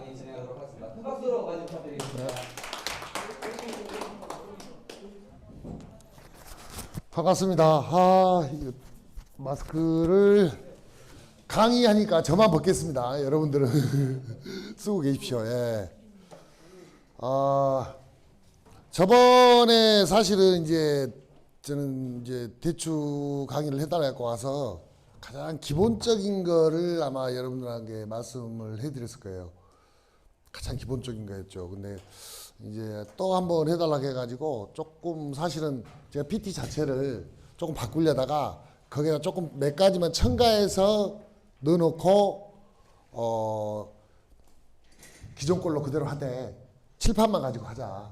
강의 진행하도록 하겠습니다. 큰 박수로 많이 부탁드리겠습니다. 반갑습니다. 이거 마스크를 강의하니까 저만 벗겠습니다. 여러분들은 쓰고 계십시오. 예. 저번에 사실은 이제 저는 이제 대추 강의를 해달라고 와서 가장 기본적인 거를 아마 여러분들에게 말씀을 해드렸을 거예요. 가장 기본적인 거였죠. 근데 이제 또 한번 해달라고 해가지고 조금 사실은 제가 PT 자체를 조금 바꾸려다가 거기다 조금 몇 가지만 첨가해서 넣어놓고 기존 걸로 그대로 하되 칠판만 가지고 하자.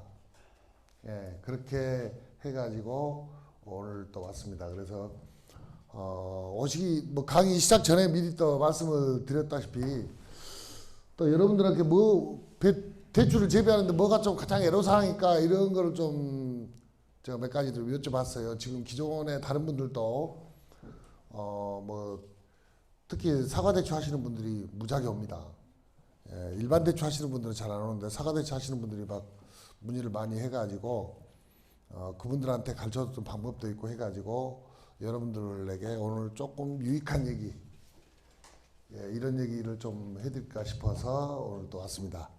예, 그렇게 해가지고 오늘 또 왔습니다. 그래서 오시기 뭐 강의 시작 전에 미리 또 말씀을 드렸다시피 또 여러분들한테 대추를 재배하는데 뭐가 좀 가장 애로사항일까 이런 거를 좀 제가 몇 가지 좀 여쭤봤어요. 지금 기존에 다른 분들도 뭐 특히 사과대추 하시는 분들이 무지하게 옵니다. 예, 일반 대추 하시는 분들은 잘 안 오는데 사과대추 하시는 분들이 막 문의를 많이 해가지고 그분들한테 가르쳐줬던 방법도 있고 해가지고 여러분들에게 오늘 조금 유익한 얘기, 예, 이런 얘기를 좀 해드릴까 싶어서 오늘 또 왔습니다.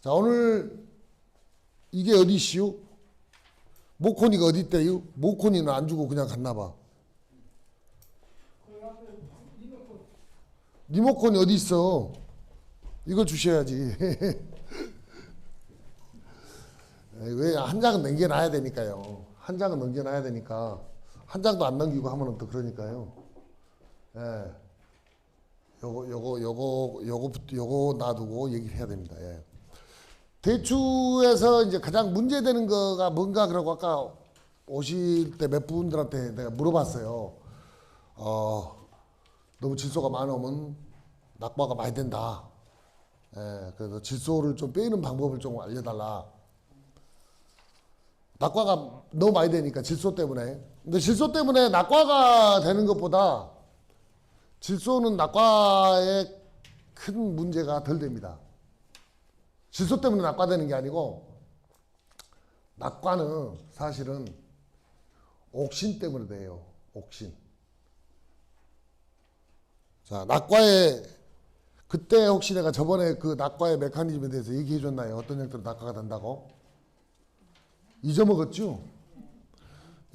자, 오늘 이게 어디시오? 모코니가 어디 있대요? 모코니는 안 주고 그냥 갔나봐. 리모컨이 어디 있어? 이거 주셔야지. 왜 한 장은 넘겨놔야 되니까요. 한 장은 넘겨놔야 되니까 한 장도 안 넘기고 하면은 또 그러니까요. 예. 요거 놔두고 얘기를 해야 됩니다. 예. 대추에서 이제 가장 문제되는 거가 뭔가 그러고 아까 오실 때 몇 분들한테 내가 물어봤어요. 너무 질소가 많으면 낙과가 많이 된다. 예, 그래서 질소를 좀 빼는 방법을 좀 알려달라. 낙과가 너무 많이 되니까 질소 때문에. 근데 질소 때문에 낙과가 되는 것보다 질소는 낙과에 큰 문제가 덜 됩니다. 질소 때문에 낙과되는 게 아니고 낙과는 사실은 옥신 때문에 돼요. 옥신. 자, 낙과에 그때 혹시 내가 저번에 그 낙과의 메커니즘에 대해서 얘기해 줬나요? 어떤 형태로 낙과가 된다고? 잊어먹었죠?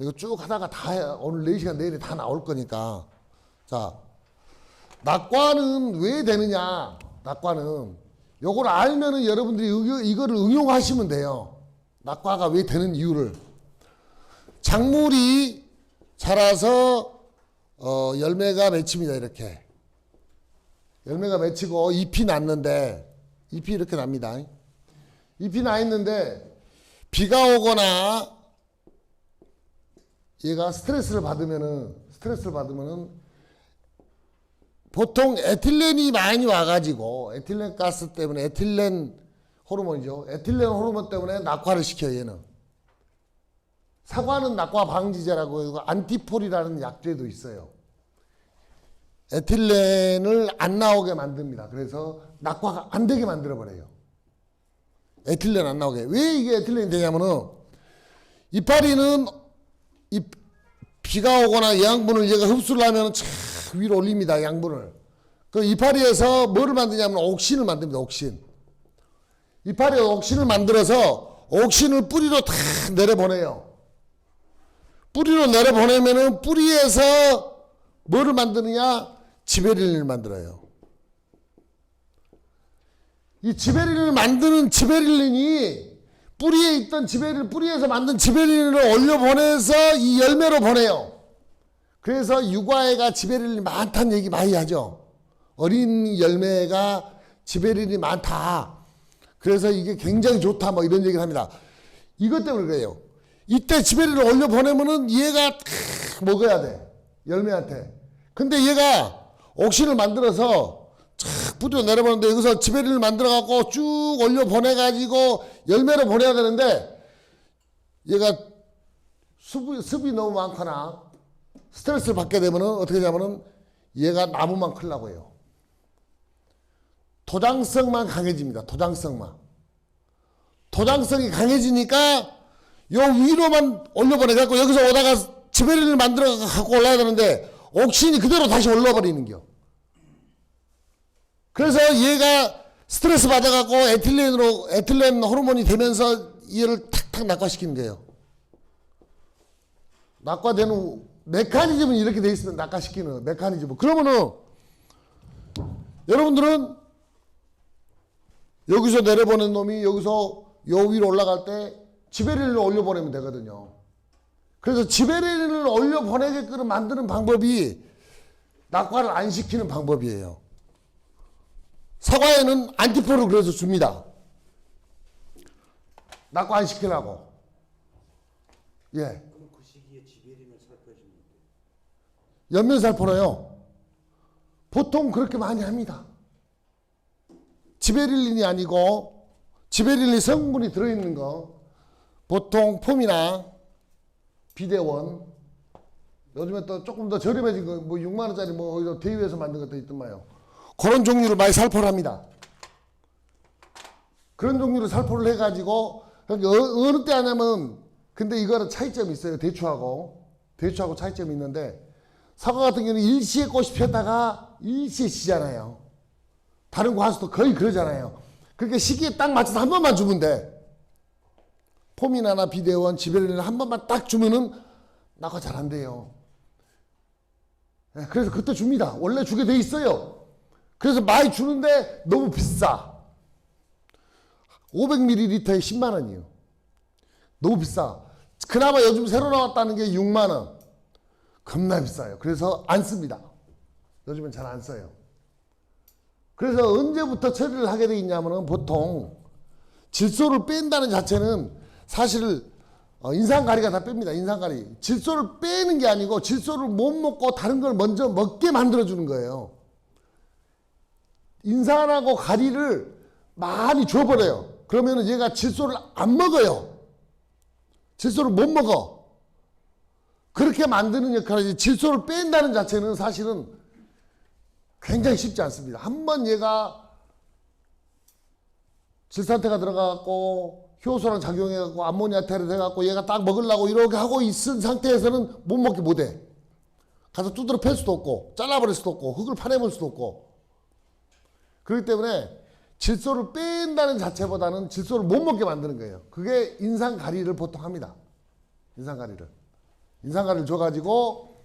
이거 쭉 하다가 다 오늘 4시간 내내 다 나올 거니까. 자, 낙과는 왜 되느냐? 낙과는 요걸 알면은 여러분들이 이거를 응용하시면 돼요. 낙과가 왜 되는 이유를. 작물이 자라서 열매가 맺힙니다. 이렇게. 열매가 맺히고 잎이 났는데 잎이 이렇게 납니다. 잎이 나 있는데 비가 오거나 얘가 스트레스를 받으면은 보통 에틸렌이 많이 와가지고 에틸렌 가스 때문에 에틸렌 호르몬이죠. 에틸렌 호르몬 때문에 낙과를 시켜요. 얘는. 사과는 낙과 방지제라고 해서 안티폴이라는 약제도 있어요. 에틸렌을 안 나오게 만듭니다. 그래서 낙과가 안 되게 만들어 버려요. 에틸렌 안 나오게. 왜 이게 에틸렌이 되냐면은 이파리는 비가 오거나 양분을 얘가 흡수를 하면 참 위로 올립니다. 양분을. 그 이파리에서 뭐를 만드냐면 옥신을 만듭니다. 옥신. 이파리가 옥신을 만들어서 옥신을 뿌리로 다 내려보내요. 뿌리로 내려보내면은 뿌리에서 뭐를 만드느냐? 지베릴린을 만들어요. 이 지베릴린을 만드는 지베릴린이 뿌리에 있던 뿌리에서 만든 지베릴린을 올려보내서 이 열매로 보내요. 그래서 육아에가 지베릴린이 많다는 얘기 많이 하죠. 어린 열매가 지베릴린이 많다. 그래서 이게 굉장히 좋다. 뭐 이런 얘기를 합니다. 이것 때문에 그래요. 이때 지베릴린을 올려보내면은 얘가 먹어야 돼. 열매한테. 근데 얘가 옥신을 만들어서 착 뿌리로 내려보는데 여기서 지베릴린을 만들어갖고 쭉 올려보내가지고 열매로 보내야 되는데 얘가 습이 너무 많거나 스트레스를 받게 되면은 어떻게 되냐면은 얘가 나무만 크려고 해요. 토장성만 강해집니다. 토장성만. 토장성이 강해지니까 요 위로만 올려보내갖고 여기서 오다가 지베리를 만들어 갖고 올라야 되는데 옥신이 그대로 다시 올라버리는 겨. 그래서 얘가 스트레스 받아갖고 에틸렌 호르몬이 되면서 얘를 탁탁 낙화시키는 거예요. 낙화되는 메커니즘은 이렇게 돼 있으면 낙화시키는 메커니즘. 그러면은 여러분들은 여기서 내려보낸 놈이 여기서 요 위로 올라갈 때 지베리를 올려보내면 되거든요. 그래서 지베리를 올려보내게끔 만드는 방법이 낙화를 안 시키는 방법이에요. 사과에는 안티폴을 그래서 줍니다. 낙화 안 시키라고. 예. 그럼 그 시기에 지베린을 살펴주면 돼요. 연면살포로요. 보통 그렇게 많이 합니다. 지베릴린이 아니고 지베릴린 성분이 들어있는 거 보통 폼이나 비대원 요즘에 또 조금 더 저렴해진 거 뭐 6만 원짜리 뭐 대유에서 만든 것도 있더만요. 그런 종류를 많이 살포를 합니다. 그런 종류를 살포를 해가지고 어느 때 하냐면 근데 이거는 차이점이 있어요. 대추하고 차이점이 있는데 사과 같은 경우는 일시에 꽃이 폈다가 일시에 지잖아요. 다른 과수도 거의 그러잖아요. 그러니까 시기에 딱 맞춰서 한 번만 주면 돼. 포미나나 비대원, 지베릴린 한 번만 딱 주면은 낙화 잘 안 돼요. 그래서 그때 줍니다. 원래 주게 돼 있어요. 그래서 많이 주는데 너무 비싸. 500ml에 10만 원이에요. 너무 비싸. 그나마 요즘 새로 나왔다는 게 6만 원. 겁나 비싸요. 그래서 안 씁니다. 요즘엔 잘 안 써요. 그래서 언제부터 처리를 하게 돼 있냐면은 보통 질소를 뺀다는 자체는 사실 인상가리가 다 뺍니다. 인상가리. 질소를 빼는 게 아니고 질소를 못 먹고 다른 걸 먼저 먹게 만들어주는 거예요. 인산하고 가리를 많이 줘버려요. 그러면 얘가 질소를 안 먹어요. 질소를 못 먹어. 그렇게 만드는 역할이지 질소를 뺀다는 자체는 사실은 굉장히 쉽지 않습니다. 한번 얘가 질산태가 들어가갖고 효소랑 작용해갖고 암모니아태를 돼갖고 얘가 딱 먹으려고 이렇게 하고 있은 상태에서는 못 먹게 못해. 가서 두드려 팰 수도 없고 잘라버릴 수도 없고 흙을 파내볼 수도 없고. 그렇기 때문에 질소를 뺀다는 자체보다는 질소를 못 먹게 만드는 거예요. 그게 인산가리를 보통 합니다. 인산가리를 줘가지고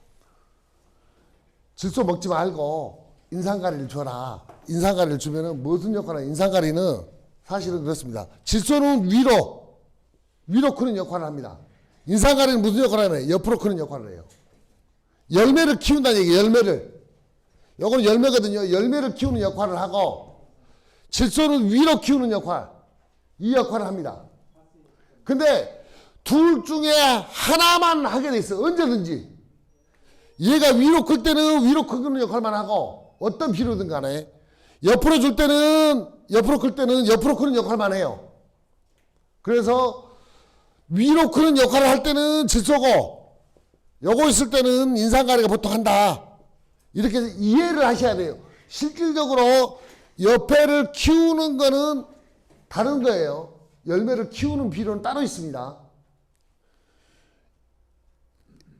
질소 먹지 말고 인산가리를 줘라. 인산가리를 주면은 무슨 역할을 해요? 인산가리는 사실은 그렇습니다. 질소는 위로 크는 역할을 합니다. 인산가리는 무슨 역할을 하냐면 옆으로 크는 역할을 해요. 열매를 키운다는 얘기예요. 열매를. 요거는 열매거든요. 열매를 키우는 역할을 하고 질소는 위로 키우는 역할. 이 역할을 합니다. 근데 둘 중에 하나만 하게 돼 있어요. 언제든지. 얘가 위로 클 때는 위로 크는 역할만 하고 어떤 필요든 간에 옆으로 줄 때는 옆으로 클 때는 옆으로 크는 역할만 해요. 그래서 위로 크는 역할을 할 때는 질소고 요거 있을 때는 인산가리가 보통 한다. 이렇게 이해를 하셔야 돼요. 실질적으로 옆에를 키우는 거는 다른 거예요. 열매를 키우는 비료는 따로 있습니다.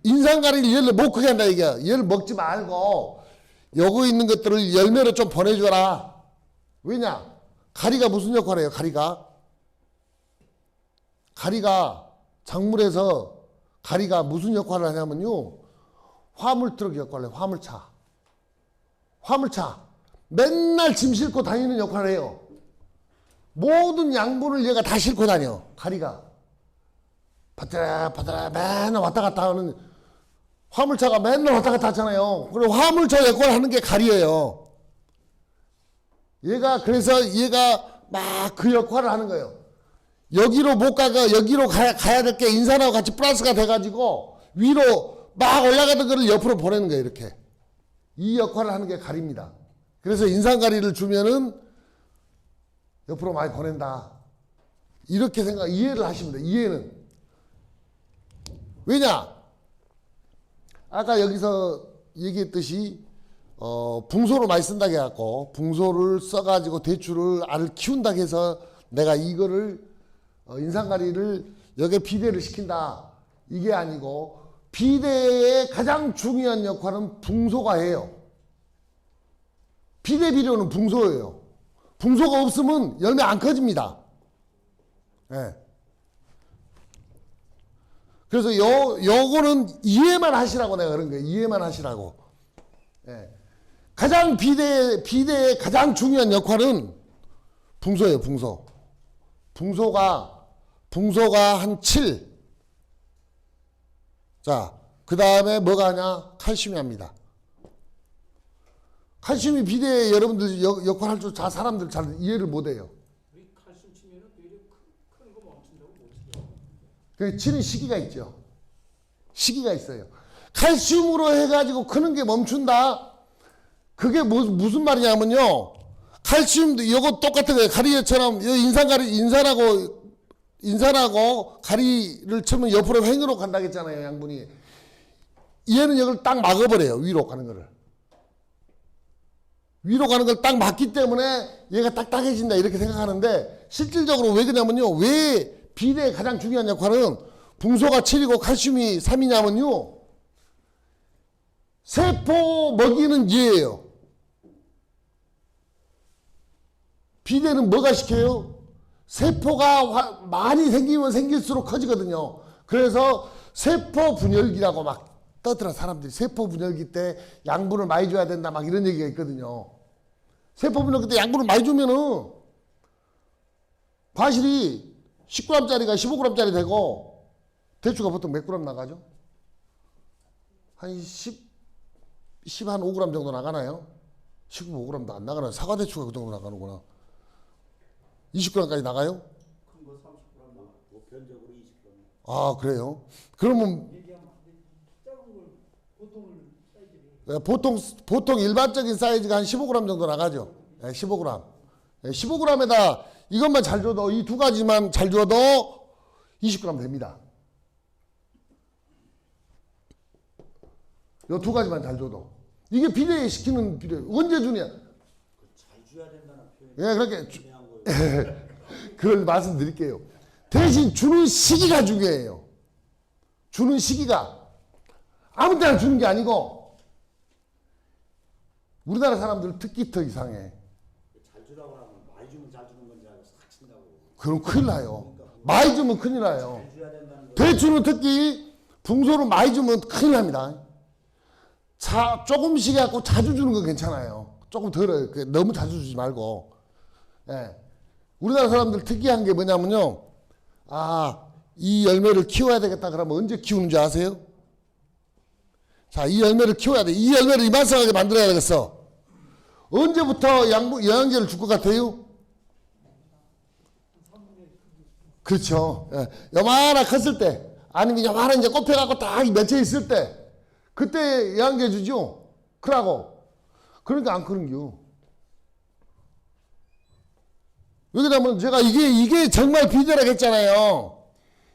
인산가리를 얘를 못 크게 한다 이게. 얘를 먹지 말고 여기 있는 것들을 열매로 좀 보내줘라. 왜냐? 가리가 무슨 역할을 해요? 가리가 작물에서 가리가 무슨 역할을 하냐면요. 화물트럭 역할을 해요. 화물차. 맨날 짐 싣고 다니는 역할을 해요. 모든 양분을 얘가 다 싣고 다녀. 가리가. 바드라 맨날 왔다 갔다 하는 화물차가 맨날 왔다 갔다 하잖아요. 그리고 화물차 역할을 하는 게 가리예요. 그래서 얘가 막 그 역할을 하는 거예요. 여기로 못 가가 여기로 가야 될 게 인산하고 같이 플러스가 돼가지고 위로 막 올라가던 거를 옆으로 보내는 거예요. 이렇게. 이 역할을 하는 게 가리입니다. 그래서 인산가리를 주면은 옆으로 많이 보낸다. 이렇게 이해를 하시면 돼요. 이해는. 왜냐? 아까 여기서 얘기했듯이 붕소를 많이 쓴다고 해갖고 붕소를 써가지고 대추를 알을 키운다고 해서 내가 이거를 인상가리를 여기에 비대를 시킨다 이게 아니고 비대의 가장 중요한 역할은 붕소가 해요. 비대 비료는 붕소예요. 붕소가 없으면 열매 안 커집니다. 예. 그래서 요거는 이해만 하시라고 내가 그런 거예요. 이해만 하시라고. 예. 가장 비대의 가장 중요한 역할은 붕소예요, 붕소. 붕소가 한 7. 자, 그 다음에 뭐가 하냐? 칼슘이 합니다. 칼슘이 비대에 여러분들 역할할 줄 사람들 잘 이해를 못해요. 우리 칼슘 치면은 되게 크는 거 멈춘다고 못 치죠. 그 치는 시기가 있죠. 시기가 있어요. 칼슘으로 해가지고 크는 게 멈춘다. 그게 무슨 말이냐면요. 칼슘도 이거 똑같은 거예요. 가리처럼 인산하고 가리를 치면 옆으로 횡으로 간다고 했잖아요. 양분이. 얘는 이걸 딱 막아버려요. 위로 가는 거를. 위로 가는 걸 딱 막기 때문에 얘가 딱딱해진다 이렇게 생각하는데 실질적으로 왜 그러냐면요. 왜 비대의 가장 중요한 역할은 붕소가 7이고 칼슘이 3이냐면요. 세포 먹이는 얘예요. 비대는 뭐가 시켜요? 세포가 많이 생기면 생길수록 커지거든요. 그래서 세포 분열기라고 막 떠들어 사람들이. 세포 분열기 때 양분을 많이 줘야 된다 막 이런 얘기가 있거든요. 세포 분열기 때 양분을 많이 주면은 과실이 10g짜리가 15g짜리 되고 대추가 보통 몇 g 나가죠? 한 5g 정도 나가나요? 15g도 안 나가나요? 사과 대추가 그 정도 나가는구나. 20g까지 나가요? 큰 거 30g 나가. 보편적으로 20g. 아, 그래요? 그러면 보통 일반적인 사이즈가 한 15g 정도 나가죠. 네, 15g. 네, 15g에다 이것만 잘 줘도 이 두 가지만 잘 줘도 20g 됩니다. 이 두 가지만 잘 줘도. 이게 비례시키는 비례. 언제 주냐? 잘 줘야 된다는 표현이 예, 그렇게 애매한 거예요. 그걸 말씀드릴게요. 대신 주는 시기가 중요해요. 주는 시기가 아무 때나 주는 게 아니고 우리나라 사람들 특히 더 이상해. 잘 주라고 하면 많이 주면 잘 주는 건지 알고 싹 친다고. 그럼 큰일 나요. 많이 주면 큰일 나요. 잘 줘야 된다는 거. 대추는 특히 붕소를 많이 주면 큰일 납니다. 조금씩 해갖고 자주 주는 건 괜찮아요. 조금 덜어요. 너무 자주 주지 말고. 예. 우리나라 사람들 특이한 게 뭐냐면요. 이 열매를 키워야 되겠다 그러면 언제 키우는 줄 아세요? 자, 이 열매를 키워야 돼. 이 열매를 이만큼하게 만들어야 되겠어. 언제부터 영양제를 줄 것 같아요? 그렇죠. 예. 요만한 컸을 때, 아니면 요만한 이제 꽃펴갖고 딱 맺혀 있을 때, 그때 영양제 주죠? 크라고. 그러니까 안 크는겨. 왜냐면 제가 이게 정말 비대라고 했잖아요.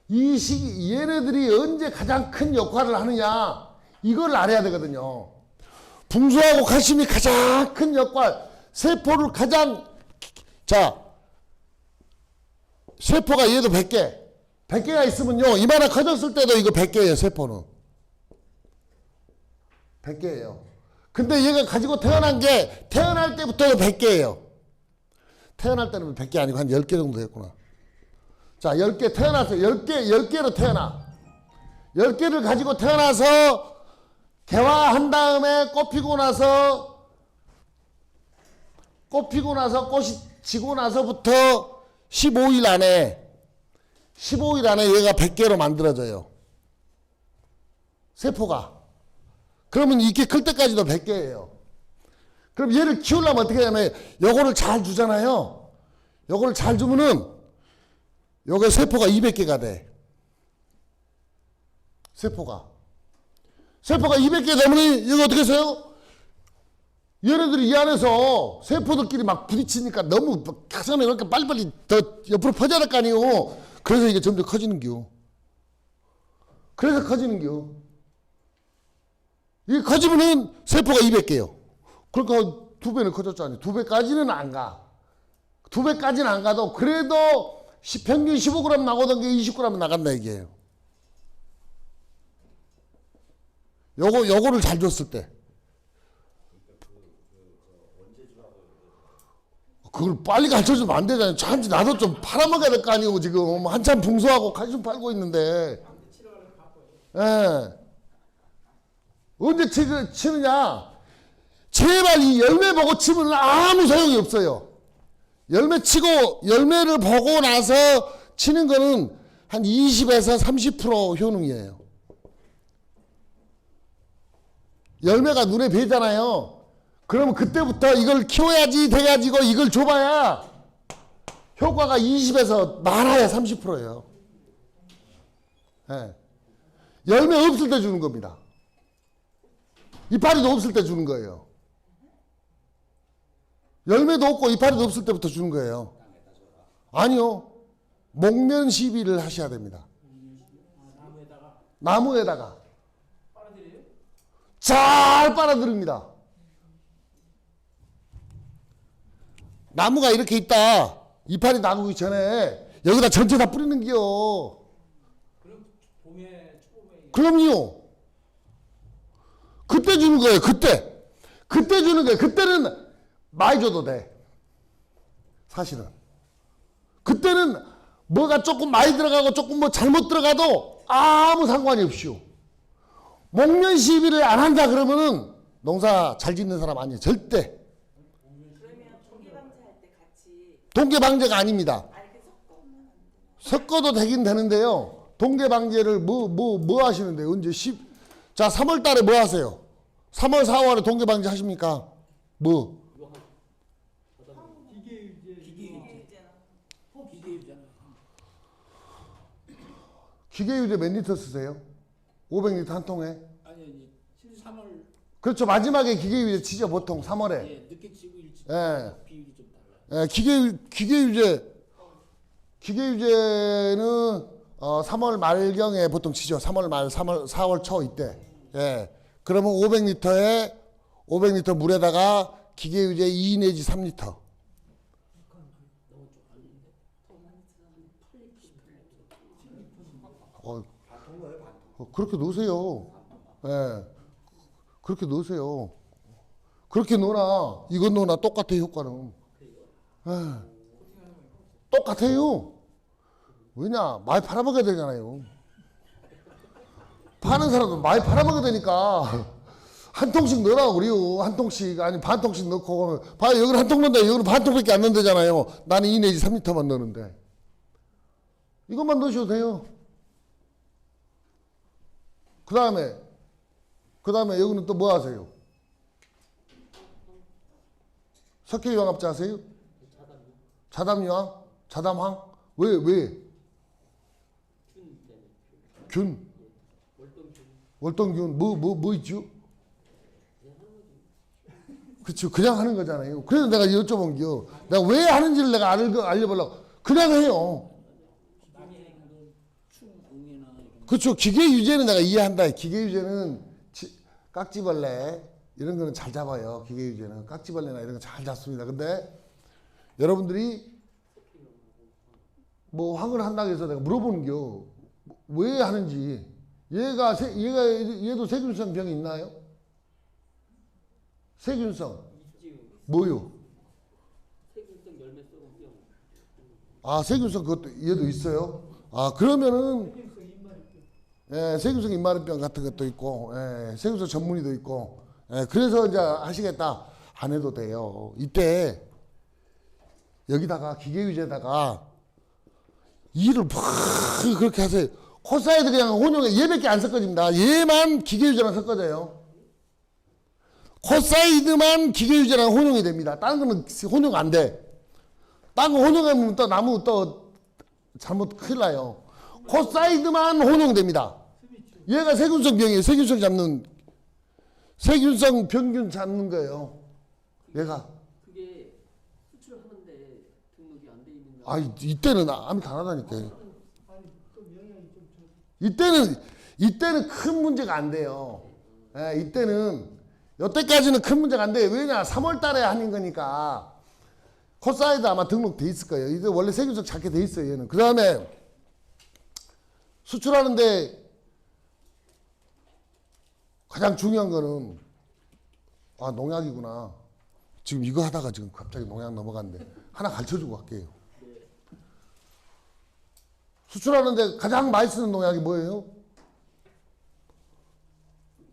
이 시기, 얘네들이 언제 가장 큰 역할을 하느냐, 이걸 알아야 되거든요. 붕소하고 칼슘이 가장 큰 역할, 세포를 세포가 얘도 100개. 100개가 있으면요, 이만한 커졌을 때도 이거 100개예요, 세포는. 100개예요. 근데 얘가 가지고 태어날 때부터 100개예요. 태어날 때는 100개 아니고 한 10개 정도 됐구나. 자, 10개 태어났어요. 10개로 태어나. 10개를 가지고 태어나서 개화한 다음에 꽃 피고 나서 꽃이 지고 나서부터 15일 안에 얘가 100개로 만들어져요. 세포가. 그러면 이렇게 클 때까지도 100개예요. 그럼 얘를 키우려면 어떻게 하냐면 요거를 잘 주잖아요. 요거를 잘 주면은 요게 세포가 200개가 돼. 세포가 200개 되면 이거 어떻게 해서요? 얘네들이 이 안에서 세포들끼리 막 부딪히니까 너무 가슴에 이렇게 빨리빨리 더 옆으로 퍼져야 될 거 아니에요. 그래서 이게 점점 커지는겨. 이게 커지면은 세포가 200개요. 그러니까 2배는 커졌잖아요. 2배까지는 안 가. 2배까지는 안 가도 그래도 평균 15g 나오던 게 20g 나간다 이게요. 요거를 잘 줬을 때. 그걸 빨리 가르쳐주면 안 되잖아요. 참지 나도 좀 팔아먹어야 될 거 아니에요. 지금 한참 풍수하고 칼슘 팔고 있는데. 예. 언제 치느냐? 제발 이 열매 보고 치면 아무 소용이 없어요. 열매 치고 열매를 보고 나서 치는 거는 한 20에서 30% 효능이에요. 열매가 눈에 뵈잖아요. 그러면 그때부터 이걸 키워야지 돼가지고 이걸 줘봐야 효과가 20에서 많아야 30%예요. 예. 열매 없을 때 주는 겁니다. 이파리도 없을 때 주는 거예요. 열매도 없고 이파리도 없을 때부터 주는 거예요. 아니요. 목면 시비를 하셔야 됩니다. 나무에다가 잘 빨아들입니다. 나무가 이렇게 있다. 이파리 나오기 전에 여기다 전체 다 뿌리는 기요. 그럼 봄에 초봄에 그럼요. 그때 주는 거예요. 그때 주는 거예요. 그때는 많이 줘도 돼. 사실은. 그때는 뭐가 조금 많이 들어가고 조금 뭐 잘못 들어가도 아무 상관이 없이요. 목면 시비를 안 한다 그러면은 농사 잘 짓는 사람 아니에요. 절대. 그러면 동계방제 할 때 같이 동계방제가 아닙니다. 이렇게 섞으면 안 돼요? 섞어도 되긴 되는데요. 동계방제를 뭐 하시는데 언제 10. 자, 3월 달에 뭐 하세요? 3월, 4월에 동계방제 하십니까? 뭐? 기계유제 몇 리터 쓰세요? 500리터 한 통에? 아니 3월 그렇죠. 마지막에 기계유제 치죠. 보통 3월에. 예, 늦게 치고 일찍 예. 비율이 좀 달라요. 예, 기계유제는 3월 말경에 보통 치죠. 3월 말, 4월 초 이때. 예. 그러면 500리터 물에다가 기계유제 2 내지 3리터. 그렇게 넣으세요. 예. 그렇게 넣으세요. 그렇게 넣으나, 이건 넣으나 똑같아요, 효과는. 예. 똑같아요. 왜냐? 많이 팔아먹어야 되잖아요. 파는 사람도 많이 팔아먹어야 되니까. 한 통씩 넣으라고 그래요. 한 통씩, 아니 반 통씩 넣고. 봐요, 여기는 한 통 넣는다. 여기는 반 통밖에 안 넣는다잖아요. 나는 2 내지 3리터만 넣는데. 이것만 넣으셔도 돼요. 그 다음에 여기는 또 뭐 하세요? 석회유황합자 하세요? 자담유황? 자담황? 왜? 균? 월동균? 뭐 있죠? 그렇죠. 그냥 하는 거잖아요. 그래서 내가 여쭤본 게요. 내가 왜 하는지를 내가 알려보려고. 그냥 해요. 그렇죠. 기계유제는 내가 이해한다. 기계유제는 깍지벌레 이런 거는 잘 잡아요. 기계유제는 깍지벌레나 이런 거 잘 잡습니다. 근데 여러분들이 뭐 황을 한다고 해서 내가 물어보는 겨. 왜 하는지. 얘도 세균성 병이 있나요? 세균성. 뭐요? 세균성 열매성 병. 아, 세균성 그것도 얘도 있어요? 아, 그러면은 예, 세균성 입마름병 같은 것도 있고, 예, 세균성 전문의도 있고, 예, 그래서 이제 하시겠다. 안 해도 돼요. 이때 여기다가 기계유제에다가 이를 막 그렇게 하세요. 코사이드 그냥 혼용에 얘밖에 안 섞어집니다. 얘만 기계유제랑 섞어져요. 코사이드만 기계유제랑 혼용이 됩니다. 다른 거는 혼용 안 돼. 다른 거 혼용하면 또 나무 또 잘못 큰일 나요. 코사이드만 혼용됩니다. 얘가 세균성 병이에요. 세균성 병균 잡는 거예요. 얘가. 그게 수출하는데 등록이 안 돼 있는 거. 아, 이때는 아무도 안 하다니까. 이때는 큰 문제가 안 돼요. 예, 이때는 여태까지는 큰 문제가 안 돼요. 왜냐? 3월 달에 하는 거니까. 코사이드 아마 등록돼 있을 거예요. 이제 원래 세균적 찾게 돼 있어요. 얘는. 그 다음에 수출하는데 가장 중요한 거는 아 농약이구나. 지금 이거 하다가 지금 갑자기 농약 넘어갔는데 하나 가르쳐주고 갈게요. 수출하는데 가장 많이 쓰는 농약이 뭐예요?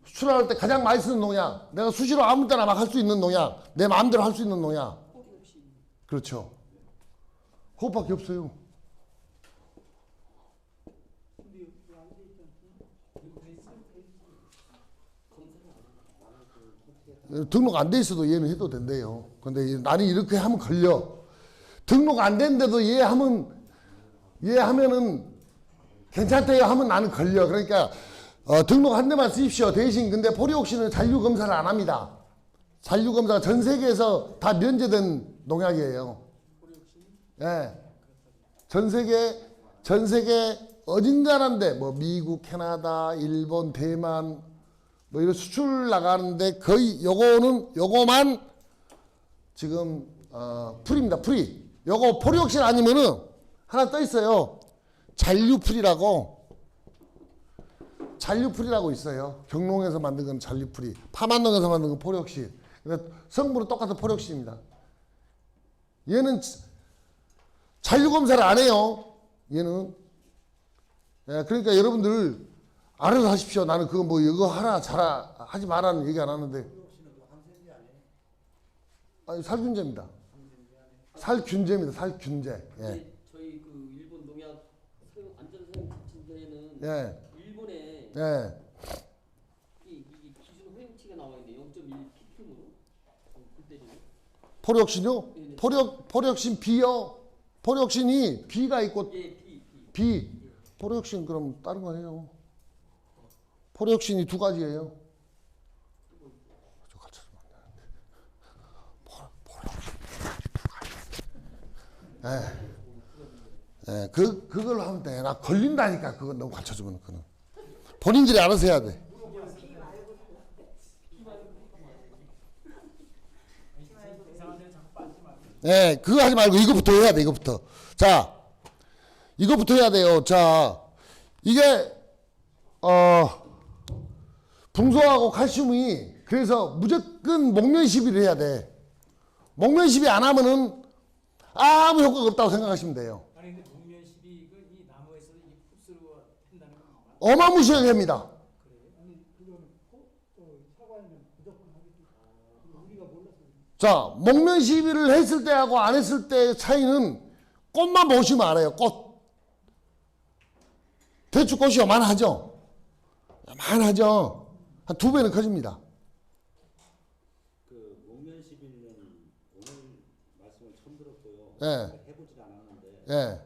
수출할 때 가장 많이 쓰는 농약. 내가 수시로 아무 때나 막 할 수 있는 농약. 내 마음대로 할 수 있는 농약. 그렇죠. 그것밖에 없어요. 등록 안 돼 있어도 얘는 해도 된대요. 근데 나는 이렇게 하면 걸려. 등록 안 된데도 얘 하면은 괜찮대요 하면 나는 걸려. 그러니까 등록 한 대만 쓰십시오. 대신 근데 포리옥신은 잔류 검사를 안 합니다. 잔류 검사가 전 세계에서 다 면제된 농약이에요. 예. 전 세계 어딘가란데 뭐 미국, 캐나다, 일본, 대만 뭐 이런 수출 나가는데 거의 요거만 지금 풀입니다. 풀이. 요거 포리옥신 아니면은 하나 떠 있어요. 잔류풀이라고 있어요. 경농에서 만든 건 잔류풀이. 파만농에서 만든 건 포리옥신. 성분은 똑같은 포리옥신입니다. 얘는 잔류 검사를 안 해요. 얘는. 예, 그러니까 여러분들 알아서 하십시오. 나는 그거 뭐 이거 하지 말라는 얘기 안 하는데. 아니, 살균제입니다. 살균제입니다. 살균제. 예. 근데 저희 그 일본 농약 안전 사용 지침서에는 예. 일본에 예. 이 기준 허용치가 나와 있는데 0.1 ppm으로 그때는 포리옥신요? 네네. 포리옥신 B요. 포리옥신이 B가 있고 예, B. 포리옥신 그럼 다른 거 해요. 포리옥신이 두 가지예요. 저 가르쳐주면 안 되는데. 예. 그걸로 하면 돼. 나 걸린다니까. 그거 너무 가르쳐주면 그는. 본인들이 알아서 해야 돼. 예, 그거 하지 말고 이거부터 해야 돼. 이거부터. 자, 이거부터 해야 돼요. 자, 이게 붕소하고 칼슘이 그래서 무조건 목면 시비를 해야 돼. 목면 시비 안 하면은 아무 효과가 없다고 생각하시면 돼요. 아니 근데 목면 시비 이 나무에서 이게 흡수로 한다는 건가? 어마무시하게 합니다. 자, 목면 시비를 했을 때하고 안 했을 때의 차이는 꽃만 보시면 알아요. 꽃. 대추 꽃이 요만하죠? 요만하죠? 한 2배는 커집니다. 그 목면 시비는 오늘 말씀을 처음 들었고요. 예. 해보질 않았는데 예.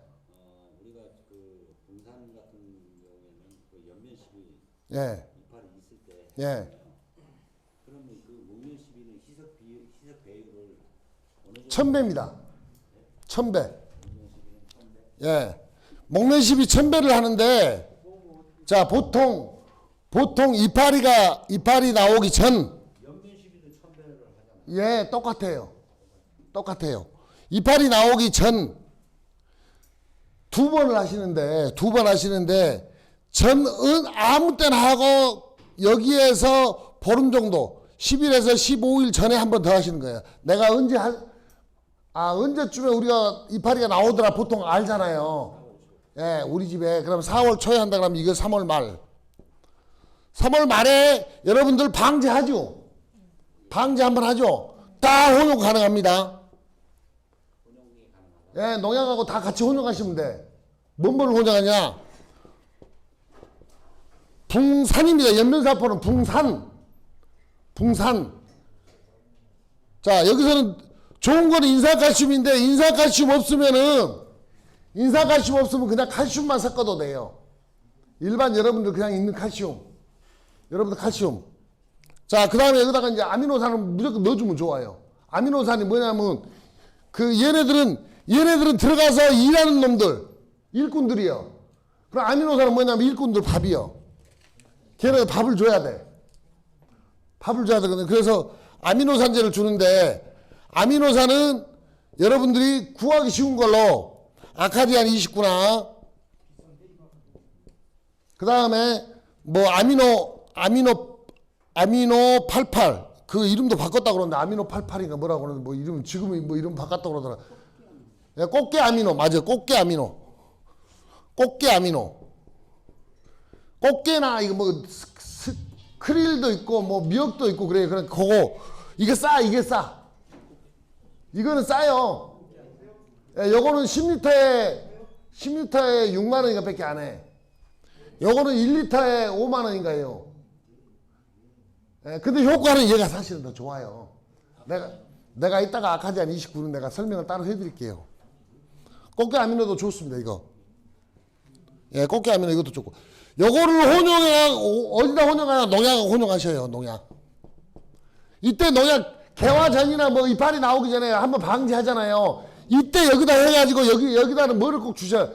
우리가 그 등산 같은 경우에는 그 연면 시비 예. 이파리 있을 때 예. 그러면 그 목면 시비는 희석 배율을 어느 정도 1000배입니다. 1000배. 예. 목면 시비 1000배를 하는데, 자, 보통 이파리 나오기 전, 연면 시비도 1000배를 하잖아요. 예, 똑같아요. 이파리 나오기 전, 2번을 하시는데, 아무 때나 하고, 여기에서 보름 정도, 10일에서 15일 전에 한 번 더 하시는 거예요. 내가 언제쯤에 우리가 이파리가 나오더라 보통 알잖아요. 예, 우리 집에. 그럼 4월 초에 한다 그러면 이거 3월 말. 3월 말에 여러분들 방제하죠. 방제 한번 하죠. 다 혼용 가능합니다. 예, 농약하고 다 같이 혼용하시면 돼. 뭔 걸 혼용하냐? 붕산입니다. 연면사포는 붕산. 자, 여기서는 좋은 거는 인산칼슘인데 인산칼슘 없으면 그냥 칼슘만 섞어도 돼요. 일반 여러분들 그냥 있는 칼슘. 여러분들 칼슘. 자, 그 다음에 여기다가 이제 아미노산을 무조건 넣어주면 좋아요. 아미노산이 뭐냐면 얘네들은 들어가서 일하는 놈들, 일꾼들이요. 그럼 아미노산은 뭐냐면 일꾼들 밥이요. 걔네가 밥을 줘야 돼. 밥을 줘야 되거든요. 그래서 아미노산제를 주는데 아미노산은 여러분들이 구하기 쉬운 걸로 아카디안 29나 그 다음에 뭐 아미노 88 그 이름도 바꿨다고 그러는데 아미노 88인가 뭐라고 그러는데 뭐 이름 지금 뭐 이름 바꿨다고 그러더라. 꽃게 아미노 맞아요. 꽃게 아미노. 꽃게나 이거 뭐 크릴도 있고 뭐 미역도 있고 그래요. 그래 그거 이게 싸. 이거는 싸요. 예, 요거는 10리터에 6만 원인가 밖에 안 해. 요거는 1리터에 5만 원인가요. 예, 근데 효과는 얘가 사실은 더 좋아요. 내가 이따가 아카디안 29는 내가 설명을 따로 해드릴게요. 꽃게 아미노도 좋습니다. 이거. 예, 꽃게 아미노 이것도 좋고. 요거를 어디다 혼용하냐? 농약을 혼용하셔요. 농약. 이때 농약 개화전이나 뭐 이파리 나오기 전에 한번 방지하잖아요. 이때 여기다 해가지고 여기다는 뭐를 꼭 주셔요.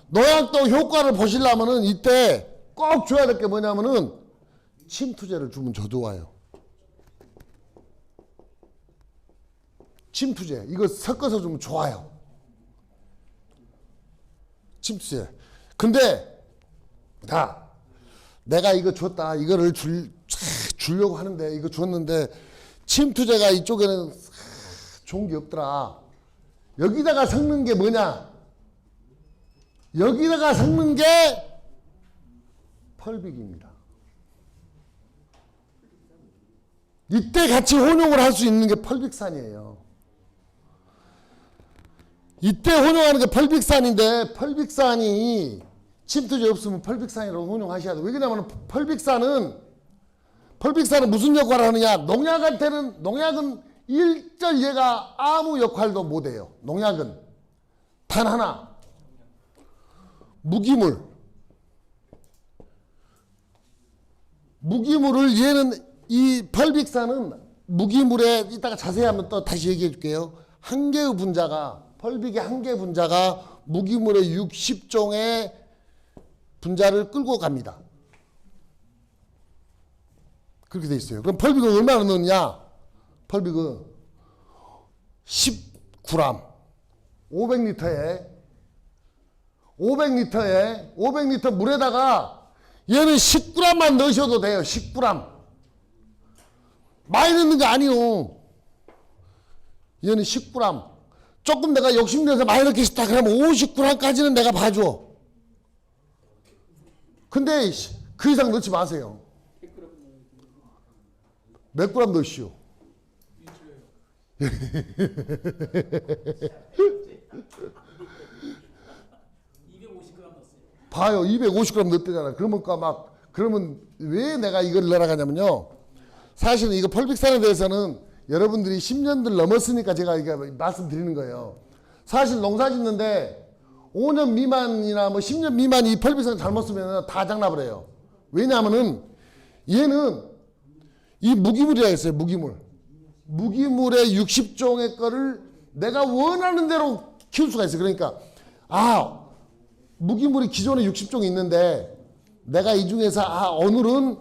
농약도 효과를 보시려면은 이때 꼭 줘야 될 게 뭐냐면은 침투제를 주면 더 좋아요. 침투제 이거 섞어서 주면 좋아요. 침투제. 근데 내가 이거 줬다. 이거를 주려고 하는데 이거 줬는데 침투제가 이쪽에는 좋은 게 없더라. 여기다가 섞는 게 뭐냐? 여기다가 섞는 게 펄빅입니다. 이때 같이 혼용을 할 수 있는 게 펄빅산이에요. 이때 혼용하는 게 펄빅산인데 펄빅산이 침투제 없으면 펄빅산이라고 혼용하셔야 돼요. 왜냐하면 펄빅산은 무슨 역할을 하느냐? 농약은 일절 얘가 아무 역할도 못해요. 농약은 단 하나 무기물을 얘는 이 펄빅산은 무기물에 이따가 자세히 한번 또 다시 얘기해 줄게요. 한 개의 분자가 펄빅의 한 개의 분자가 무기물의 60종의 분자를 끌고 갑니다. 그렇게 돼 있어요. 그럼 펄빅은 얼마나 넣느냐? 펄빅은 10g 500리터 물에다가 얘는 10g만 넣으셔도 돼요. 10g 많이 넣는 게 아니요. 얘는 10g 조금 내가 욕심내서 많이 넣기 싶다 그러면 50g까지는 내가 봐줘. 근데 그 이상 넣지 마세요. 몇 그램 넣으시오? 250g 넣었어요. 봐요. 250g 넣었대잖아. 그러면 왜 내가 이걸 넣으라 하냐면요. 사실은 이거 펄빅산에 대해서는 여러분들이 10년들 넘었으니까 제가 이게 말씀드리는 거예요. 사실 농사 짓는데 5년 미만이나 뭐 10년 미만 이 펄빅산 잘못 쓰면 다 장납을 해요. 왜냐하면은 얘는 이 무기물이라 했어요. 무기물의 60종의 거를 내가 원하는 대로 키울 수가 있어요. 그러니까 무기물이 기존에 60종이 있는데 내가 이 중에서 오늘은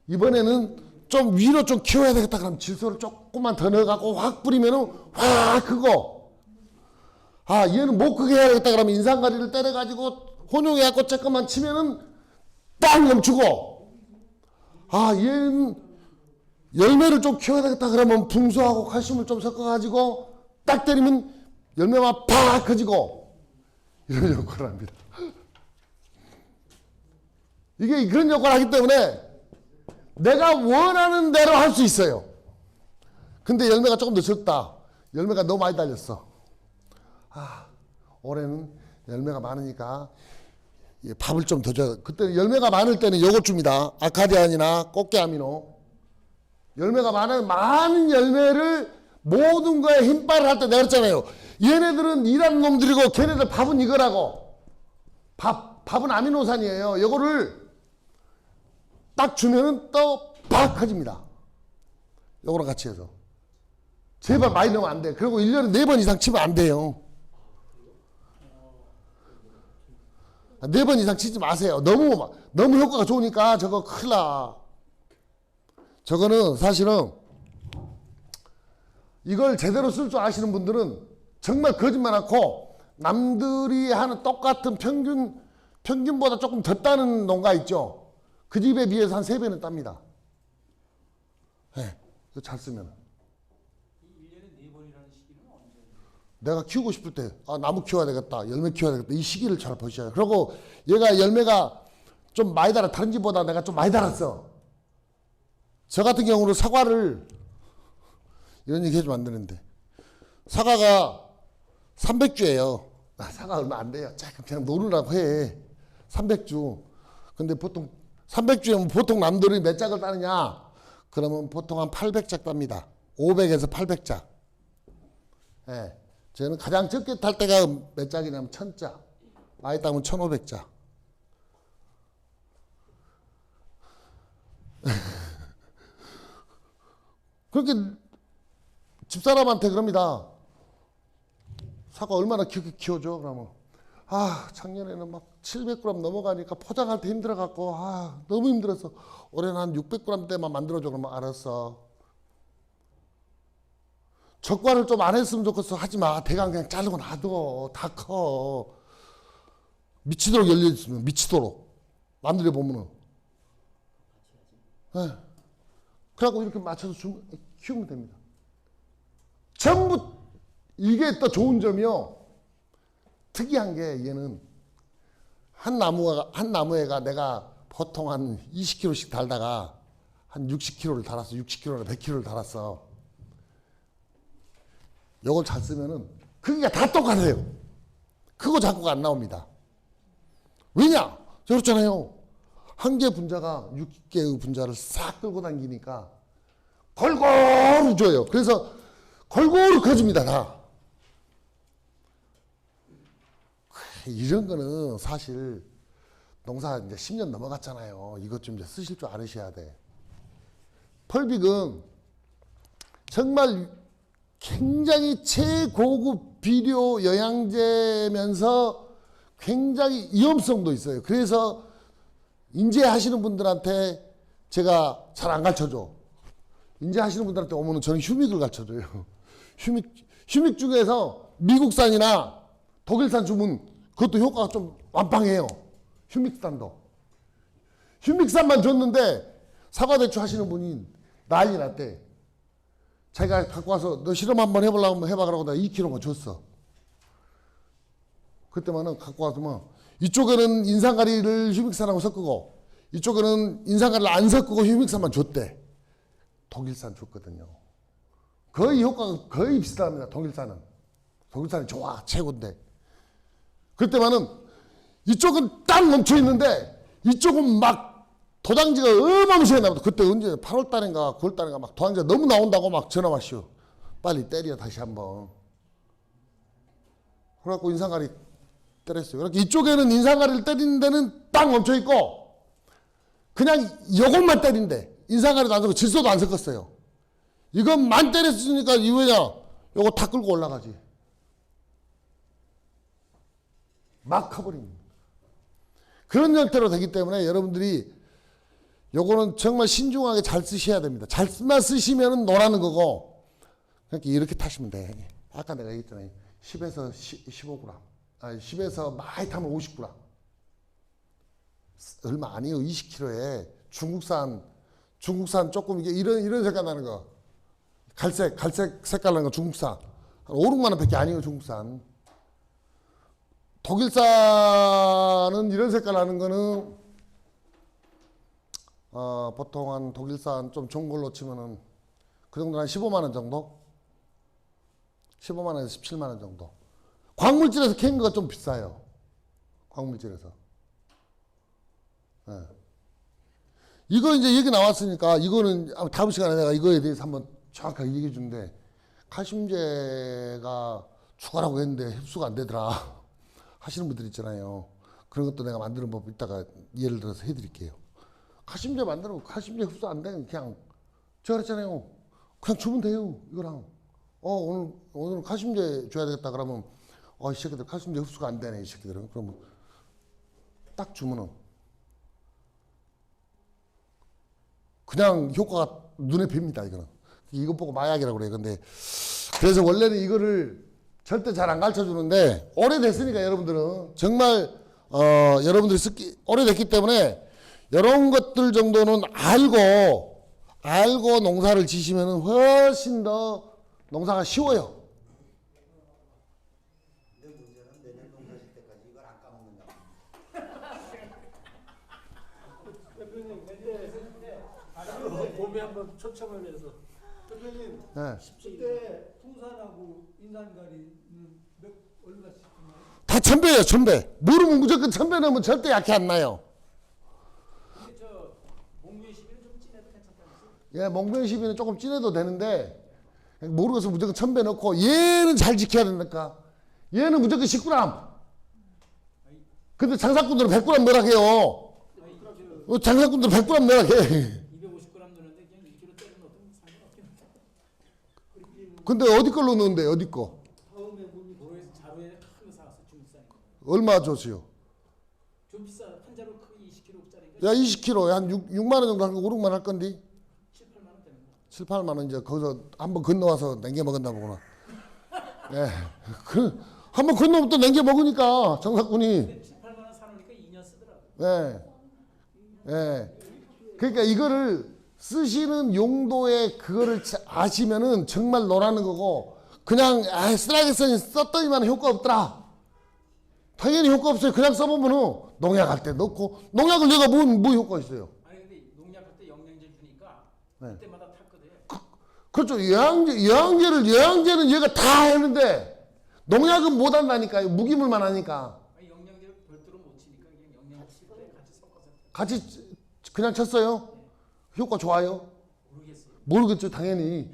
이번에는 좀 위로 좀 키워야 되겠다. 그럼 질소를 조금만 더 넣어갖고 확 뿌리면은 확 크고 얘는 못 크게 해야 되겠다. 그러면 인산가리를 때려가지고 혼용해갖고 조금만 치면은 딱 멈추고 얘는 열매를 좀 키워야 되겠다. 그러면 붕소하고 칼슘을 좀 섞어가지고 딱 때리면 열매가 팍 커지고 이런 역할을 합니다. 이게 그런 역할을 하기 때문에 내가 원하는 대로 할 수 있어요. 근데 열매가 조금 더 적다. 열매가 너무 많이 달렸어. 올해는 열매가 많으니까 밥을 좀 더 줘. 그때 열매가 많을 때는 요것 줍니다. 아카디안이나 꽃게 아미노. 열매가 많은 열매를 모든 거에 힘빨을 할 때 내가 그랬잖아요. 얘네들은 일하는 놈들이고 걔네들 밥은 이거라고. 밥은 아미노산이에요. 요거를 딱 주면은 또 팍 커집니다. 요거랑 같이 해서. 제발 많이 넣으면 안 돼. 그리고 1년에 4번 이상 치면 안 돼요. 4번 이상 치지 마세요. 너무 효과가 좋으니까 저거 큰일 나. 저거는 사실은 이걸 제대로 쓸 줄 아시는 분들은 정말 거짓말 않고 남들이 하는 똑같은 평균보다 조금 더 따는 농가 있죠. 그 집에 비해서 한 3배는 땁니다. 네, 이거 잘 쓰면. 1년에 4번이라는 시기는 언제? 내가 키우고 싶을 때, 아, 나무 키워야 되겠다, 열매 키워야 되겠다, 이 시기를 잘 보셔야. 그리고 얘가 열매가 좀 많이 달아, 다른 집보다 내가 좀 많이 달았어. 저 같은 경우는 사과를, 이런 얘기 해주면 안 되는데, 사과가 300주예요. 사과 얼마 안 돼요. 조금 그냥 노르라고 해. 300주. 근데 보통 300주면 보통 남들이 몇 짝을 따느냐? 그러면 보통 한 800짝 땁니다. 500에서 800짝. 예. 저는 가장 적게 탈 때가 몇 짝이냐면 1000짝. 많이 따면 1500짝. 그렇게 집사람한테 그럽니다. 사과 얼마나 키워줘? 그러면 아, 작년에는 막 700g 넘어가니까 포장할 때 힘들어갖고 아, 너무 힘들었어. 올해는 한 600g대만 만들어줘. 그러면 알았어. 적과를 좀 안 했으면 좋겠어. 하지 마. 대강 그냥 자르고 놔둬. 다 커. 미치도록 열려있으면 미치도록. 남들이 보면은. 네. 그래갖고 이렇게 맞춰서 키우면 됩니다. 전부 이게 또 좋은 점이요. 특이한 게 얘는 한 나무에가 내가 보통 한 20kg씩 달다가 한 60kg를 달았어. 60kg나 100kg를 달았어. 요걸 잘 쓰면은 크기가 다 똑같아요. 크고 작고가 안 나옵니다. 왜냐? 그렇잖아요. 한 개 분자가 6개의 분자를 싹 끌고 다니니까 골고루 줘요. 그래서 골고루 커집니다. 다. 이런 거는 사실 농사 이제 10년 넘어갔잖아요. 이것 좀 이제 쓰실 줄 알으셔야 돼. 펄빅은 정말 굉장히 최고급 비료 영양제면서 굉장히 위험성도 있어요. 그래서 인제하시는 분들한테 제가 잘 안 가르쳐줘. 인제하시는 분들한테 오면은 저는 휴믹을 가르쳐줘요. 휴믹 중에서 미국산이나 독일산 주문 그것도 효과가 좀 완빵해요. 휴믹산도. 휴믹산만 줬는데 사과대추 하시는 분이 난리 났대. 자기가 갖고 와서 너 실험 한번 해보려고 해봐 그러고 내가 2kg만 줬어. 그때만은 갖고 와서만 이쪽에는 인상가리를 휴믹산하고 섞고 이쪽에는 인상가리를 안 섞고 휴믹산만 줬대. 독일산 줬거든요. 거의 효과가 거의 비슷합니다. 독일산은. 독일산이 좋아. 최고인데. 그때만은 이쪽은 딱 멈춰 있는데 이쪽은 막 도장지가 어마무시하게 나오다. 그때 언제 8월 달인가 9월 달인가 막 도장지가 너무 나온다고 막 전화 왔쇼. 빨리 때려 다시 한번. 그래갖고 인상가리 때렸어요. 그러니까 이쪽에는 인상가리를 때리는 데는 딱 멈춰 있고 그냥 요것만 때린대. 인상가리도 안 섞고 질소도 안 섞었어요. 이것만 때렸으니까 이거냐 요거 다 끌고 올라가지. 막 커버립니다. 그런 형태로 되기 때문에 여러분들이 요거는 정말 신중하게 잘 쓰셔야 됩니다. 잘만 쓰시면 노라는 거고 그러니까 이렇게 타시면 돼. 아까 내가 얘기했잖아요. 10에서 15g. 아니 10에서 많이 타면 50g. 얼마 아니에요. 20kg에 중국산 조금 이게 이런 색깔 나는 거. 갈색 색깔 나는 거 중국산. 한 5, 6만 원 밖에 아니에요. 중국산. 독일산은 이런 색깔 나는 거는 보통 한 독일산 좀 좋은 걸로 치면은 그 정도 한 15만 원 정도? 15만 원에서 17만 원 정도. 광물질에서 캐는 거가 좀 비싸요. 광물질에서. 네. 이거 이제 얘기 나왔으니까 이거는 다음 시간에 내가 이거에 대해서 한번 정확하게 얘기해 주는데 칼슘제가 추가라고 했는데 흡수가 안 되더라 하시는 분들 있잖아요. 그런 것도 내가 만드는 법 이따가 예를 들어서 해드릴게요. 칼슘제 만들면 칼슘제 흡수 안 되면 그냥 제가 그랬잖아요. 그냥 주면 돼요. 이거랑 오늘 칼슘제 줘야 되겠다 그러면 이 새끼들 칼슘제 흡수가 안 되네 이 새끼들은. 그러면 딱 주면은 그냥 효과가 눈에 띕니다. 이거는 이거 보고 마약이라고 그래요. 근데 그래서 원래는 이거를 절대 잘 안 가르쳐 주는데 오래됐으니까 여러분들은 정말 여러분들이 오래됐기 때문에 이런 것들 정도는 알고 농사를 지시면 훨씬 더 농사가 쉬워요. 근데 문제는 내년 농사 질 때까지 이걸 안 까먹는다. 대표님 근데 봄에 한번 초청을 해서 대표님 네. 그때 풍산하고 인산가리는 얼마씩 나요? 다 1000배예요. 1000배. 무릎은 무조건 1000배 넣으면 절대 약해 안 나요. 근데 저 목련 시비는 좀 진해도 괜찮다면서요? 예, 목련 시비는 조금 진해도 되는데 모르겠어 무조건 1000배 넣고 얘는 잘 지켜야 된다니까. 얘는 무조건 10g. 근데 장사꾼들은 100g 넣으라 해요. 장사꾼들은 100g 넣으라 해. 250g 넣는데 그냥 1kg 때려 넣어도 상관없긴 한데. 근데 어디 걸로 넣는데 어디 거? 다음에 문이 도로에서 자루에 큰 거 사왔어 중비싸니까. 얼마 줬어요? 좀 비싸. 한 자루 크기 20kg짜리가 야 20kg 한 6만 원 정도 하고 5, 6만 원 할 건데 7, 8만 원 되는 거. 7, 8만 원 이제 거기서 한번 건너와서 냉겨 먹었나 보구나. 예. 한번 건너면 또 냉겨 먹으니까 장사꾼이. 근데 7, 8만 원 사놓으니까 2년 쓰더라고. 예. 예. 그러니까 이거를 쓰시는 용도의 그거를 아시면은 정말 노라는 거고 그냥 쓰라게 썼더니만 효과 없더라. 당연히 효과 없어요. 그냥 써보면은 농약할 때 넣고 농약을 내가 뭐 효과 있어요. 아니 근데 농약할 때 영양제 주니까 네. 그때마다 탔거든. 그렇죠. 영양제는 얘가 다 했는데 농약은 못 한다니까요. 무기물만 하니까. 아니, 영양제를 별도로 못 치니까 그냥 영양제 칠 때 같이 섞어서 같이 그냥 쳤어요. 효과 좋아요? 모르겠어요. 모르겠죠. 당연히.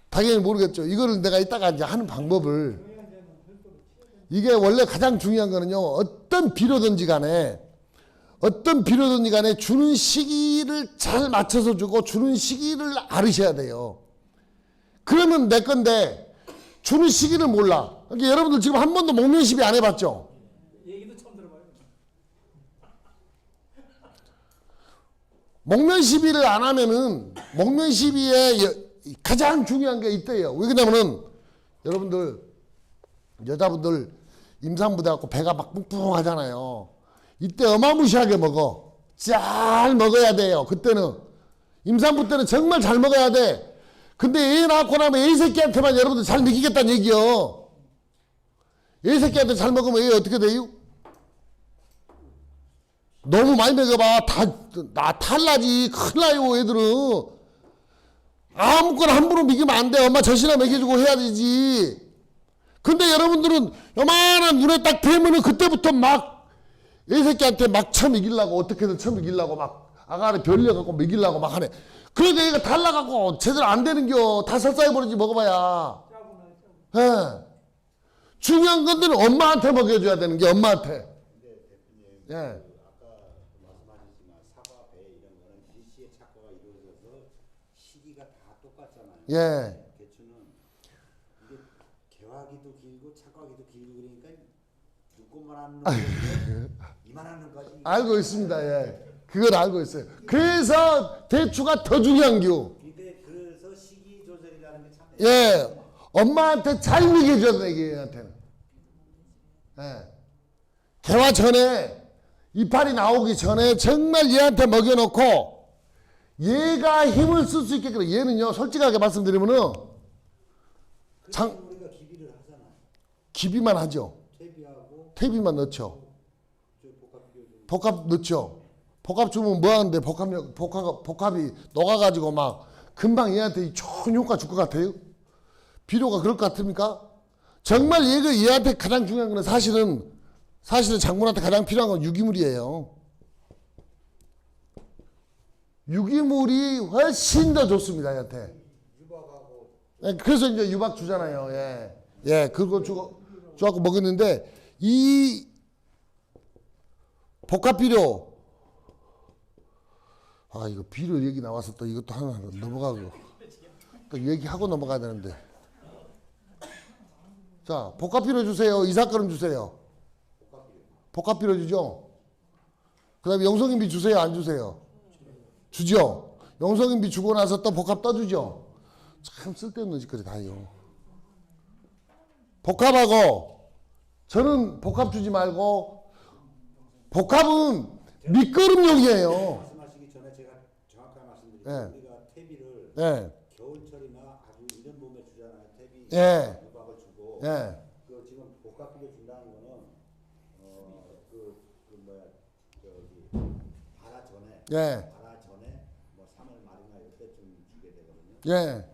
당연히 모르겠죠. 이거를 내가 이따가 이제 하는 방법을. 이게 원래 가장 중요한 거는요. 어떤 비료든지 간에 주는 시기를 잘 맞춰서 주고 주는 시기를 알으셔야 돼요. 그러면 내 건데 주는 시기를 몰라. 그러니까 여러분들 지금 한 번도 목련 시비 안 해봤죠? 얘기도 처음 들어봐요. 목련 시비를 안 하면은 목련 시비에 가장 중요한 게 있대요. 왜 그러냐면은 여러분들 여자분들 임산부대 갖고 배가 막 뿡뿡하잖아요. 이때 어마무시하게 먹어. 잘 먹어야 돼요. 그때는 임산부 때는 정말 잘 먹어야 돼. 근데 애 낳고 나면 애 새끼한테만 여러분들 잘 먹이겠다는 얘기요. 애 새끼한테 잘 먹으면 애 어떻게 돼요? 너무 많이 먹어봐. 나 탈나지. 큰일 나요, 애들은. 아무거나 함부로 먹이면 안 돼. 엄마 젖이나 먹여주고 해야 되지. 근데 여러분들은 요만한 눈에 딱 뵈면은 그때부터 막 애 새끼한테 막 쳐먹이려고 어떻게든 쳐먹이려고 막 아가를 별려갖고 먹이려고 막 하네. 그러니까 얘가 달라갖고 제대로 안 되는겨. 다 설사해버리지 먹어봐야. 예. 중요한 건들은 엄마한테 먹여줘야 되는 게 엄마한테. 근데 대표님 예. 아까 말씀하셨지만 사과, 배 이런 거는 일시에 착과가 이루어져서 시기가 다 똑같잖아요. 예. 대추는 이게 개화기도 길고 착과기도 길고 그러니까 눈곱만 하는 이만한 놈까지 알고 있습니다. 예. 그걸 알고 있어요. 그래서 대추가 더 중요한 겨. 근데 그래서 시기 조절이라는 게 참 예. 엄마한테 잘 먹여줘야 돼, 얘한테는. 예. 개화 전에, 이파리 나오기 전에 정말 얘한테 먹여놓고, 얘가 힘을 쓸 수 있게끔, 얘는요, 솔직하게 말씀드리면은, 우리가 기비를 하잖아요. 기비만 하죠. 퇴비하고 퇴비만 넣죠. 저 복합 비료 좀 복합 넣죠. 복합 주면 뭐 하는데, 복합이 녹아가지고 막, 금방 얘한테 좋은 효과 줄 것 같아요? 비료가 그럴 것 같습니까? 정말 얘한테 가장 중요한 건 사실은 장군한테 가장 필요한 건 유기물이에요. 유기물이 훨씬 더 좋습니다, 얘한테. 유박하고 예, 그래서 이제 유박 주잖아요. 예. 예, 그거 주갖고 먹였는데, 이 복합 비료, 이거 비료 얘기 나와서 또 이것도 하나 넘어가고, 또 얘기하고 넘어가야 되는데. 자, 복합 비료 주세요. 2, 4g 주세요. 복합 비료 주죠? 그 다음에 영성인비 주세요, 안 주세요? 주죠. 영성인비 주고 나서 또 복합 떠주죠. 참 쓸데없는 짓거리 다 해요. 복합하고 저는 복합 주지 말고 복합은 밑거름용이에요. 말씀하시기 전에 제가 정확하게 말씀드릴게요. 예. 우리가 퇴비를 예, 겨울철이나 아주 이른 봄에 주잖아요. 퇴비 예. 유박을 주고 예, 그 지금 복합비료 준다는 거는 그 뭐야 저기 발화 전에 예, 발화 전에 뭐 3월 말이나 이때쯤 주게 되거든요. 예.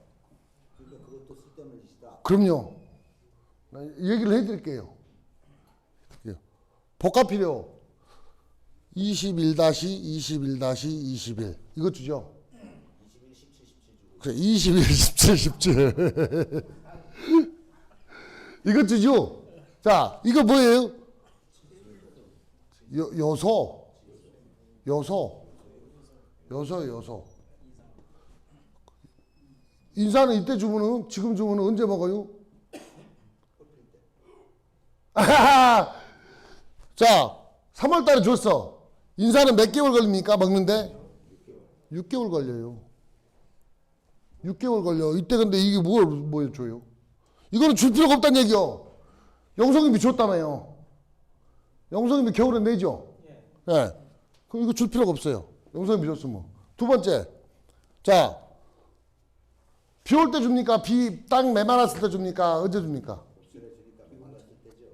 그러니까 그것도 쓸데없는 짓이다. 그럼요. 얘기를 해드릴게요. 복합비료 21-21-21 이거 주죠. 21, 17, 17 주고 그래, 21, 17, 17. 이거 주죠. 자, 이거 뭐예요? 요소. 인사는 이때 주면은, 지금 주면은 언제 먹어요? 아하하. 자, 3월 달에 줬어. 인사는 몇 개월 걸립니까? 먹는데? 6개월 걸려요. 6개월 걸려. 이때 근데 이게 뭘 줘요? 이거는 줄 필요가 없다는 얘기요. 영성인비 줬다며요. 영성인비 겨울에 내죠? 예. 그럼 이거 줄 필요가 없어요. 영성인비 줬으면. 두 번째. 자, 비 올 때 줍니까? 땅 메마랐을 때 줍니까? 언제 줍니까?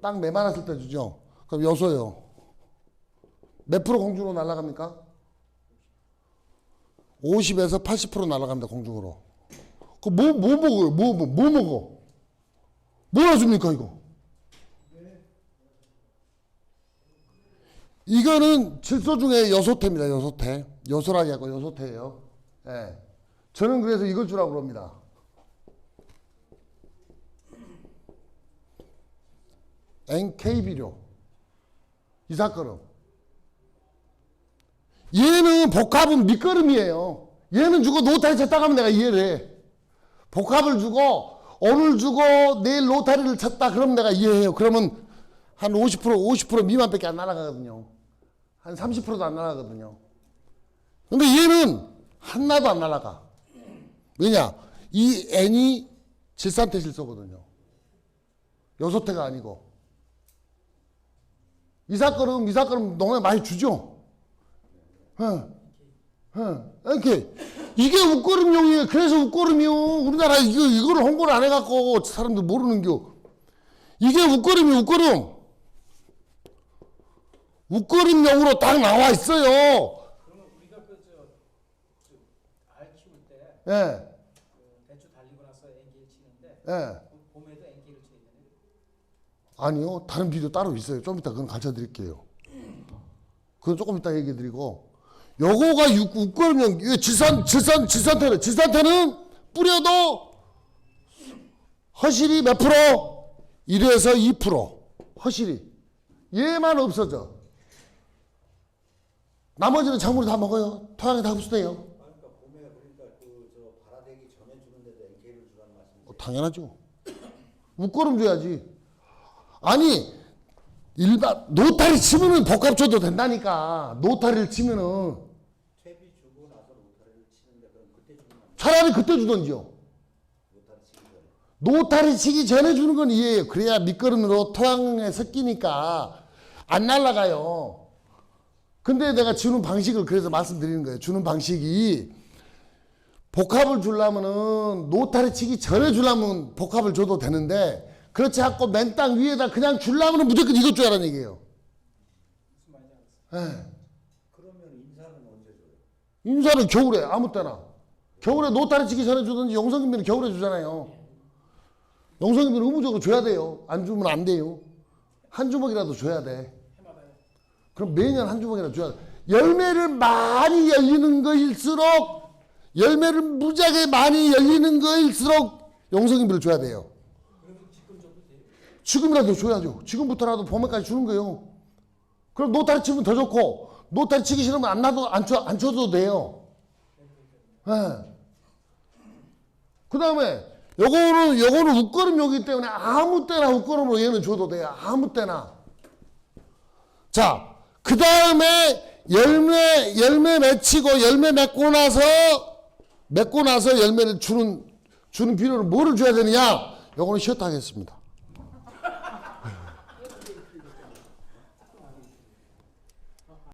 땅 메마랐을 때 주죠. 그럼 요소요. 몇 프로 공중으로 날아갑니까? 50에서 80% 날아갑니다. 공중으로. 그 뭐 먹어요? 뭐 먹어? 뭐라 줍니까 이거? 이거는 질소 중에 요소태입니다. 요소태. 요소라기 하고 요소태예요. 예. 저는 그래서 이걸 주라고 그럽니다. NK비료. 이삭거름. 얘는 복합은 밑거름이에요. 얘는 주고 노타리 쳤다 가면 내가 이해를 해. 복합을 주고 오늘 주고 내일 노타리를 쳤다 그러면 내가 이해해요. 그러면 한 50% 미만밖에 안 날아가거든요. 한 30%도 안 날아가거든요. 근데 얘는 하나도 안 날아가. 왜냐? 이 N이 질산태 질소거든요. 요소태가 아니고. 이삭거름 농에 많이 주죠. 이렇게 이게 웃거름용이에요. 그래서 웃거름이요. 우리나라 이거를 홍보를 안 해갖고 사람들 모르는겨. 이게 웃거름이 웃거름용으로 딱 나와 있어요. 그러면 우리가 알 키울 때 예, 배추 달리고 나서 NK를 치는데 예. 봄에도 NK를 쳐야 되는 아니요. 다른 비료 따로 있어요. 좀 이따 그건 가르쳐 드릴게요. 그건 조금 이따 얘기해 드리고. 요거가 웃거름용, 질산태는 뿌려도 허실이 몇 프로? 1에서 2%. 허실이. 얘만 없어져. 나머지는 작물이 다 먹어요. 토양에 다 흡수돼요. 그러니까 봄에 그러니까 저 발화되기 전에 주는데도 NK를 주라는 말씀이세요? 당연하죠. 웃거름 줘야지. 아니, 노타리 치면은 복합 줘도 된다니까. 노타리를 치면은. 퇴비 주고 나서 노타리를 치는데 그럼 그때 주면 안 돼요? 차라리 그때 주던지요. 노타리 치기 전에. 노타리 치기 전에 주는 건 이해해요. 그래야 밑거름으로 토양에 섞이니까 안 날아가요. 근데 내가 주는 방식을 그래서 말씀드리는 거예요. 주는 방식이 복합을 주려면은 노타리 치기 전에 주려면 복합을 줘도 되는데 그렇지 않고 맨 땅 위에다 그냥 주려면 무조건 이것 줘야라는 얘기예요. 무슨 말인지 알았어. 예. 그러면 인사는 언제 줘요? 인사는 겨울에 아무 때나. 겨울에 노타리 치기 전에 주든지 영성인비는 겨울에 주잖아요. 영성인비는 의무적으로 줘야 돼요. 안 주면 안 돼요. 한 주먹이라도 줘야 돼. 해마다요. 그럼 매년 한 주먹이라도 줘야 돼. 열매를 많이 열리는 거일수록 열매를 무지하게 많이 열리는 거일수록 영성인비를 줘야 돼요. 그러면 지금 줘도 돼요? 지금이라도 줘야죠. 지금부터라도 봄에까지 주는 거예요. 그럼 노타리 치면 더 좋고 노타리 치기 싫으면 안 쳐도 돼요. 예. 그 다음에 요거는 웃거름용이기 때문에 아무 때나 웃거름으로 얘는 줘도 돼요. 아무 때나. 자, 그 다음에 열매 맺히고 열매 맺고 나서 열매를 주는 비료를 뭐를 줘야 되느냐? 요거는 쉬었다 하겠습니다.